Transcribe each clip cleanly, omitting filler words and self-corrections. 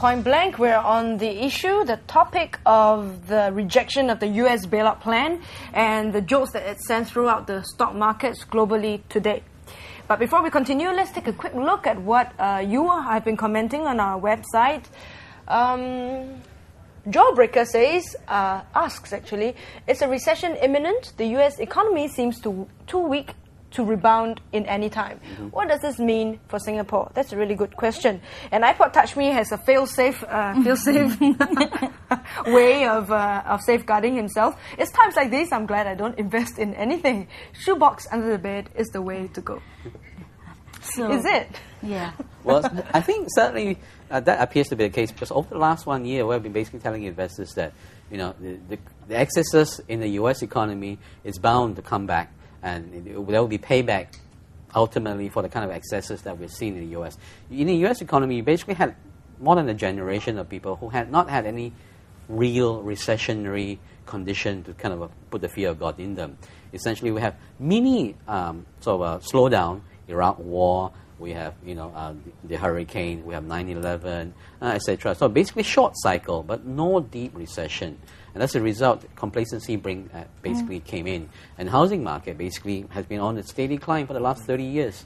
Point Blank. We're on the issue, the topic of the rejection of the US bailout plan and the jolts that it sends throughout the stock markets globally today. But before we continue, let's take a quick look at what you have been commenting on our website. Jawbreaker asks, is a recession imminent? The US economy seems too weak to rebound in any time. What does this mean for Singapore? That's a really good question. And iPod Touch Me has a fail-safe way of safeguarding himself. It's times like these I'm glad I don't invest in anything. Shoebox under the bed is the way to go. So, is it? Yeah. Well, I think certainly that appears to be the case because over the last 1 year, we've been basically telling investors that the excesses in the U.S. economy is bound to come back, and there will be payback ultimately for the kind of excesses that we've seen in the U.S. In the U.S. economy, you basically had more than a generation of people who had not had any real recessionary condition to kind of put the fear of God in them. Essentially, we have mini slowdown. Iraq war, we have the hurricane, we have 9/11, etc. So basically short cycle, but no deep recession. And as a result, complacency basically came in. And housing market basically has been on a steady climb for the last 30 years.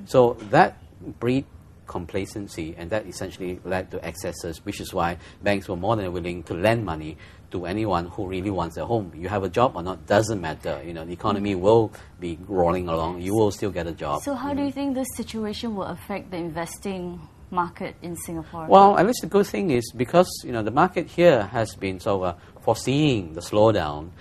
So that breed complacency, and that essentially led to excesses, which is why banks were more than willing to lend money to anyone who really wants a home. You have a job or not, doesn't matter. The economy will be rolling along. You will still get a job. So how do you think this situation will affect the investing market in Singapore? Well, at least the good thing is because the market here has been foreseeing the slowdown.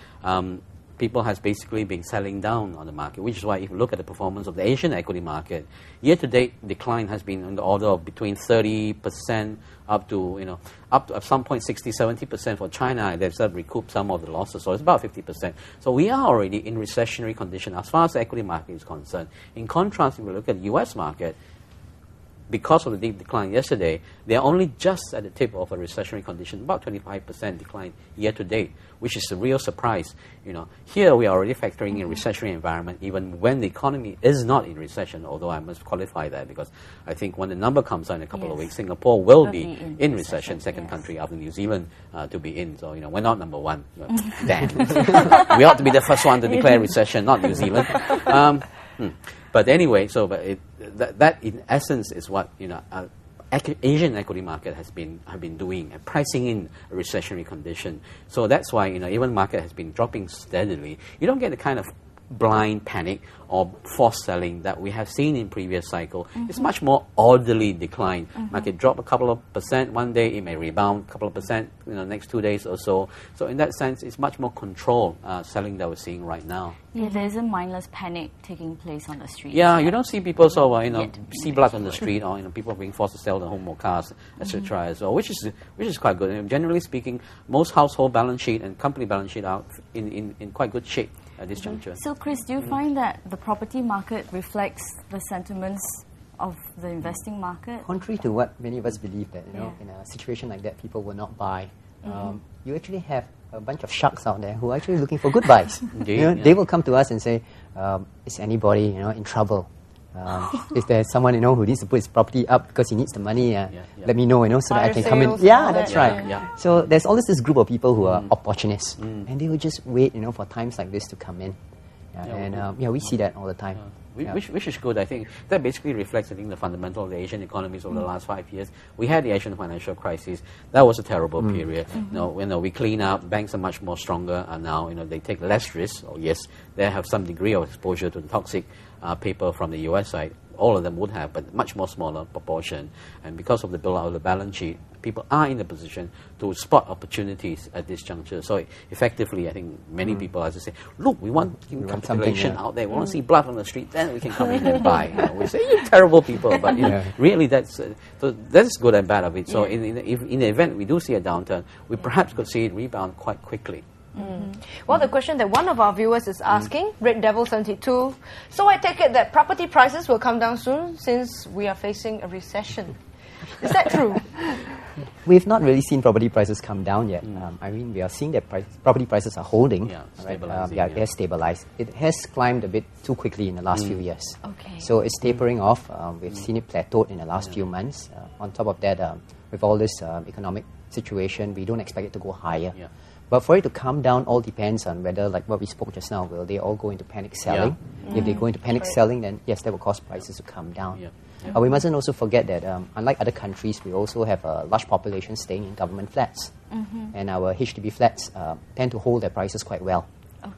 People has basically been selling down on the market, which is why if you look at the performance of the Asian equity market, year-to-date decline has been in the order of between 30% up to at some point 60-70% for China. They've recouped some of the losses, so it's about 50%. So we are already in recessionary condition as far as the equity market is concerned. In contrast, if we look at the U.S. market, because of the deep decline yesterday, they're only just at the tip of a recessionary condition, about 25% decline year-to-date, which is a real surprise. Here we are already factoring in recessionary environment, even when the economy is not in recession, although I must qualify that because I think when the number comes out in a couple of weeks, Singapore will be in recession, second country after New Zealand to be in. So, we're not number one. Damn. We ought to be the first one to declare recession, not New Zealand. But anyway, that in essence is what Asian equity market have been doing, pricing in a recessionary condition. So that's why even market has been dropping steadily. You don't get the kind of blind panic or forced selling that we have seen in previous cycle. It's much more orderly decline. Market drop a couple of percent one day, it may rebound a couple of percent next 2 days or so. So in that sense, it's much more controlled selling that we're seeing right now. Yeah, there isn't mindless panic taking place on the street. Yeah, you don't see people see blood on the street or people being forced to sell their home or cars, etc. as well, which is quite good. And generally speaking, most household balance sheet and company balance sheet are in quite good shape at this juncture. So, Chris, do you find that the property market reflects the sentiments of the investing market? Contrary to what many of us believe that in a situation like that people will not buy, you actually have a bunch of sharks out there who are actually looking for good buys. They will come to us and say, is anybody in trouble? Is there someone who needs to put his property up because he needs the money? Let me know, so that I can come in. Yeah, that's right. Yeah. So there's always this group of people who are opportunists, and they will just wait, for times like this to come in. We see that all the time. Which is good. I think that basically reflects, the fundamental of the Asian economies over the last 5 years. We had the Asian financial crisis. That was a terrible period. When we clean up, banks are much more stronger now. They take less risk. Yes, they have some degree of exposure to the toxic paper from the US side. All of them would have, but much more smaller proportion. And because of the build-out of the balance sheet, people are in a position to spot opportunities at this juncture. So effectively, I think many people, as I say, look, we want capitulation out there. We want to see blood on the street, then we can come in and buy. We say, you terrible people, but really that's good and bad of it. So in the event we do see a downturn, we perhaps could see it rebound quite quickly. Well, the question that one of our viewers is asking, Red Devil 72, so I take it that property prices will come down soon since we are facing a recession. Is that true? We've not really seen property prices come down yet. I mean, we are seeing that property prices are holding. Yeah, right? stabilizing, They have stabilized. It has climbed a bit too quickly in the last few years. Okay. So it's tapering off. We've seen it plateaued in the last few months. On top of that, with all this economic situation, we don't expect it to go higher. Yeah. But for it to come down, all depends on whether, like what we spoke just now, will they all go into panic selling? If they go into panic selling, then yes, that will cause prices to come down. Yeah. We mustn't also forget that unlike other countries, we also have a large population staying in government flats. And our HDB flats tend to hold their prices quite well.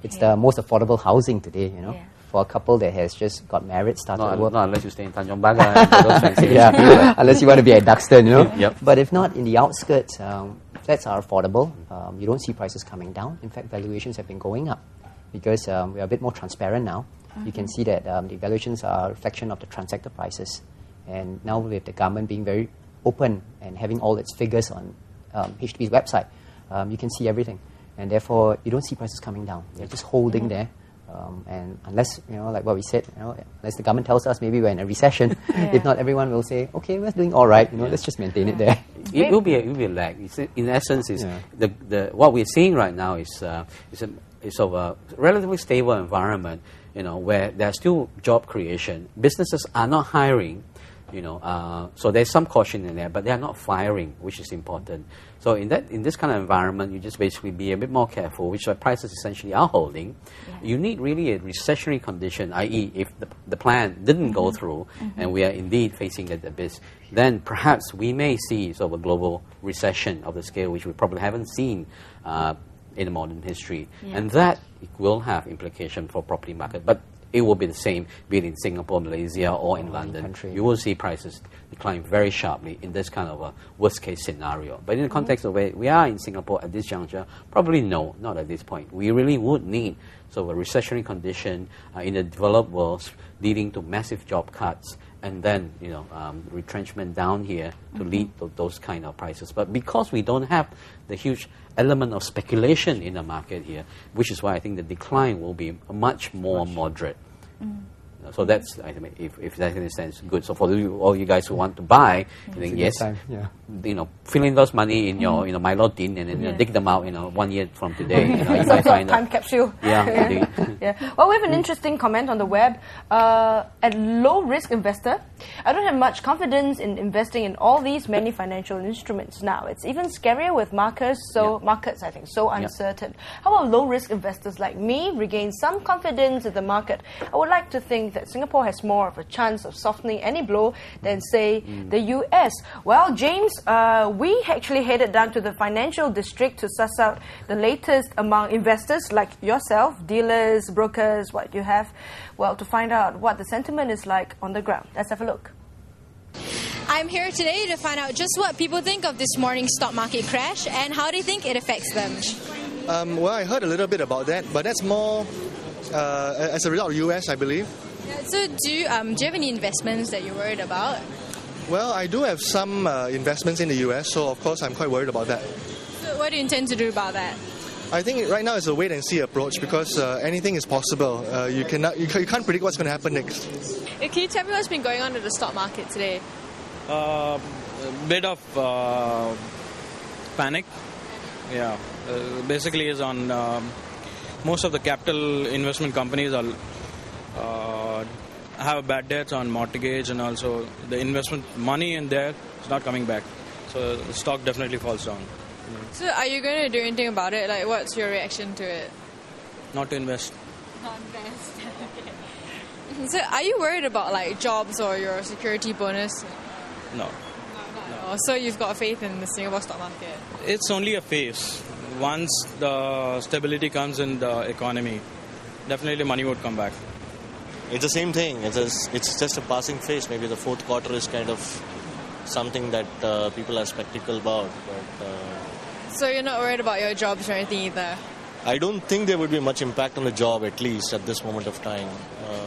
It's the most affordable housing today, you know. Yeah. For a couple that has just got married, started work. Not unless you stay in Tanjong Pagar and those fancy Yeah, unless you want to be at Duxton, you know. Yep. But if not, in the outskirts, flats are affordable. You don't see prices coming down. In fact, valuations have been going up because we are a bit more transparent now. You can see that the valuations are a reflection of the transactor prices. And now with the government being very open and having all its figures on HDB's website, you can see everything. And therefore, you don't see prices coming down. They're just holding there. And unless, you know, like what we said, you know, unless the government tells us maybe we're in a recession, if not, everyone will say, okay, we're doing all right, you know, let's just maintain it there. It will be a lag. In essence, what we're seeing right now is of a relatively stable environment, you know, where there's still job creation. Businesses are not hiring, you know, so there's some caution in there, but they're not firing, which is important. So in this kind of environment, you just basically be a bit more careful, which the prices essentially are holding. You need really a recessionary condition, i.e. if the plan didn't go through and we are indeed facing the abyss, then perhaps we may see sort of a global recession of the scale which we probably haven't seen in modern history. And that will have implication for property market. But it will be the same, be it in Singapore, Malaysia, or in London. Country. You will see prices decline very sharply in this kind of a worst-case scenario. But in the context of where we are in Singapore at this juncture, probably no, not at this point. We really would need sort of a recessionary condition in the developed world leading to massive job cuts and then, you know, retrenchment down here to lead to those kind of prices. But because we don't have the huge element of speculation in the market here, which is why I think the decline will be much more moderate. So that's, I mean, if that in a sense, good. So for all you guys who want to buy, I think yes, you know, fill in those money in your, you know, Milo tin and then you know, dig them out, you know, 1 year from today. You know, you might find time capsule. Yeah, indeed. Well, we have an interesting comment on the web. At low risk investor, I don't have much confidence in investing in all these many financial instruments now. It's even scarier with markets, I think, so uncertain. How about low risk investors like me regain some confidence in the market? I would like to think that Singapore has more of a chance of softening any blow than, say, the US. Well, James, we actually headed down to the financial district to suss out the latest among investors like yourself, dealers, brokers, what you have, well, to find out what the sentiment is like on the ground. Let's have a look. I'm here today to find out just what people think of this morning's stock market crash and how they think it affects them. Well, I heard a little bit about that, but that's more as a result of US, I believe. So do you have any investments that you're worried about? Well, I do have some investments in the US, so of course I'm quite worried about that. So what do you intend to do about that? I think right now it's a wait-and-see approach because anything is possible. You can't predict what's going to happen next. Can you tell me what's been going on in the stock market today? A bit of panic. Yeah, basically is on most of the capital investment companies are have bad debts on mortgage, and also the investment money in there is not coming back. So the stock definitely falls down. So are you going to do anything about it? Like, what's your reaction to it? Not to invest. Not invest. Okay. So are you worried about like jobs or your security bonus? No. No. So you've got faith in the Singapore stock market? It's only a phase. Once the stability comes in the economy, definitely money would come back. It's the same thing. It's just a passing phase. Maybe the fourth quarter is kind of something that people are skeptical about. But, so you're not worried about your jobs or anything either? I don't think there would be much impact on the job, at least at this moment of time.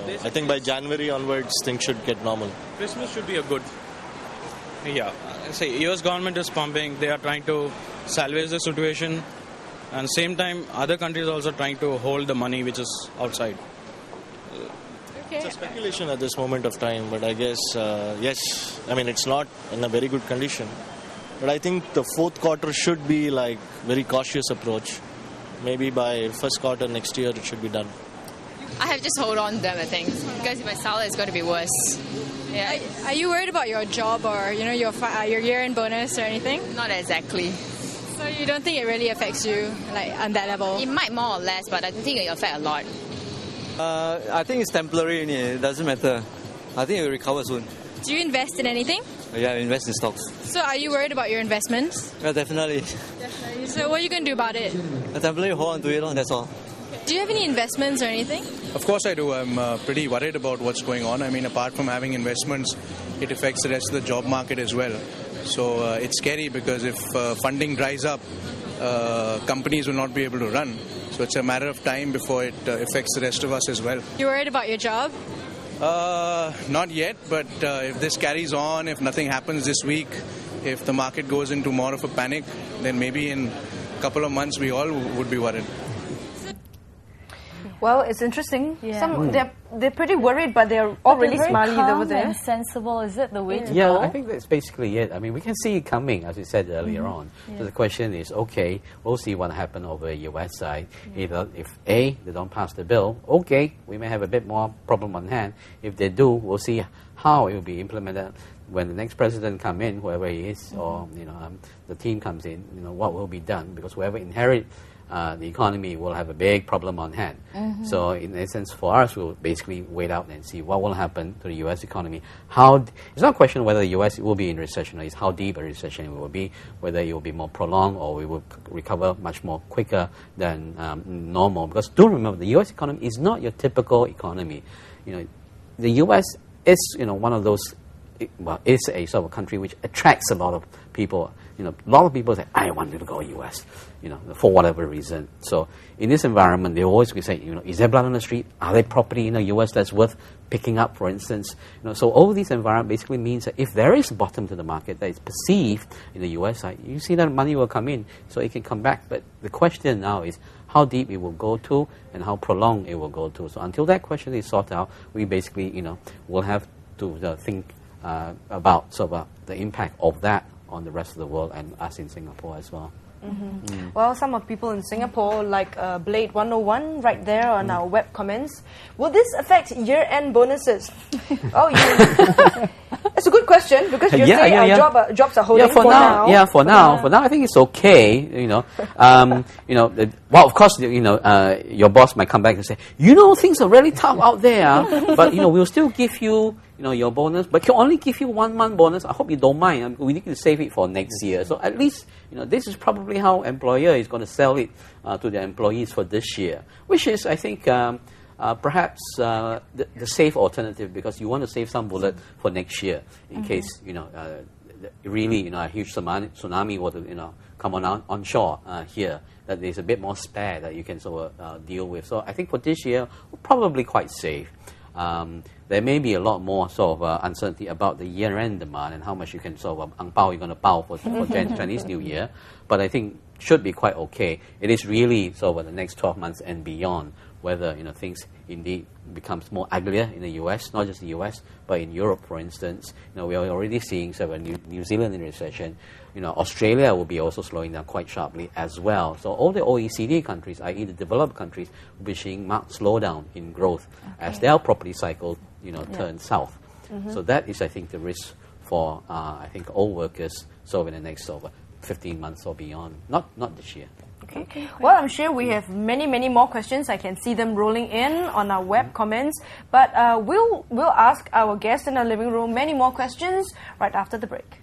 I think by January onwards, things should get normal. Christmas should be a good... Yeah. Say, US government is pumping. They are trying to salvage the situation. And same time, other countries are also trying to hold the money which is outside. Okay. It's a speculation at this moment of time, but I guess, yes, I mean, it's not in a very good condition. But I think the fourth quarter should be like very cautious approach. Maybe by first quarter next year, it should be done. I have just hold on to them, I think, because if I sell it, it's going to be worse. Yeah. Are you worried about your job or your year-end bonus or anything? Not exactly. So you don't think it really affects you like on that level? It might more or less, but I don't think it will affect a lot. I think it's temporary. It doesn't matter. I think it will recover soon. Do you invest in anything? Yeah, I invest in stocks. So are you worried about your investments? Yeah, definitely. So what are you going to do about it? I temporarily hold on to it, that's all. Do you have any investments or anything? Of course I do. I'm pretty worried about what's going on. I mean, apart from having investments, it affects the rest of the job market as well. So it's scary because if funding dries up, companies will not be able to run. So it's a matter of time before it affects the rest of us as well. You worried about your job? Not yet, but if this carries on, if nothing happens this week, if the market goes into more of a panic, then maybe in a couple of months we all would be worried. Well, it's interesting. Yeah. They're pretty worried, but they're all really smiley calm over there. and sensible. Is it the way to Yeah, go? I think that's basically it. I mean, we can see it coming, as we said earlier on. Yeah. So the question is, okay, we'll see what happens over the US side. Either if A, they don't pass the bill, okay, we may have a bit more problem on hand. If they do, we'll see how it will be implemented when the next president come in, whoever he is, or the team comes in. What will be done, because whoever inherit the economy will have a big problem on hand. So in essence, for us, we'll basically wait out and see what will happen to the U.S. economy. It's not a question of whether the U.S. will be in recession, it's how deep a recession it will be, whether it will be more prolonged or we will recover much more quicker than normal. Because do remember, the U.S. economy is not your typical economy. The U.S. is one of those, it's a sort of country which attracts a lot of people. A lot of people say, I want to go U.S., for whatever reason. So in this environment, they always be saying, is there blood on the street? Are there property in the U.S. that's worth picking up, for instance? So all these environment basically means that if there is a bottom to the market that is perceived in the U.S. side, you see that money will come in, so it can come back. But the question now is how deep it will go to and how prolonged it will go to. So until that question is sorted out, we basically, will have to think about the impact of that on the rest of the world and us in Singapore as well. Well, some of people in Singapore, like Blade 101, right there on our web comments. Will this affect year-end bonuses? It's a good question because you say our jobs are holding for now. Yeah, for now, I think it's okay. Well, of course, your boss might come back and say, things are really tough out there, but we'll still give you your bonus, but can only give you 1 month bonus. I hope you don't mind. We need to save it for next year. So at least, this is probably how employer is going to sell it to their employees for this year, which is, I think, perhaps the safe alternative, because you want to save some bullet for next year in case, really, a huge tsunami were to, come on shore here, that there's a bit more spare that you can deal with. So I think for this year, we're probably quite safe. There may be a lot more uncertainty about the year-end demand and how much you can ang pao you're going to pao for Chinese New Year, but I think should be quite okay. It is really the next 12 months and beyond whether things indeed becomes more uglier in the US, not just the US, but in Europe, for instance. We are already seeing New Zealand in recession. Australia will be also slowing down quite sharply as well. So all the OECD countries, i.e. the developed countries, will be seeing marked slowdown in growth as their property cycle turns south. So that is, I think, the risk for I think all workers in the next 15 months or beyond. Not this year. Okay. Well, I'm sure we have many, many more questions. I can see them rolling in on our web comments. But we'll ask our guests in our living room many more questions right after the break.